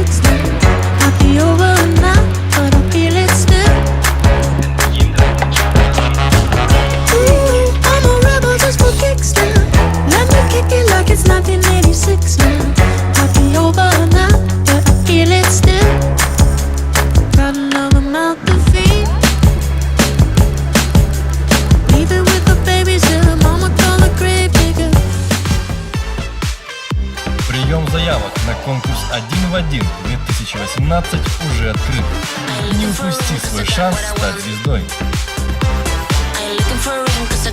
96 now. Might be over now, but I feel it still. Ooh, I'm a rebel just for kicks now. Let me kick it like it's 1986 now. Might be over now, but I feel it still. Got another mouth to feed. Leaving with the babysitter, mama call a grave digger. Прием заявок на конкурс «Один в один» 2018 уже открыт. Не упусти свой шанс стать звездой. I ain't looking for a ring 'cause I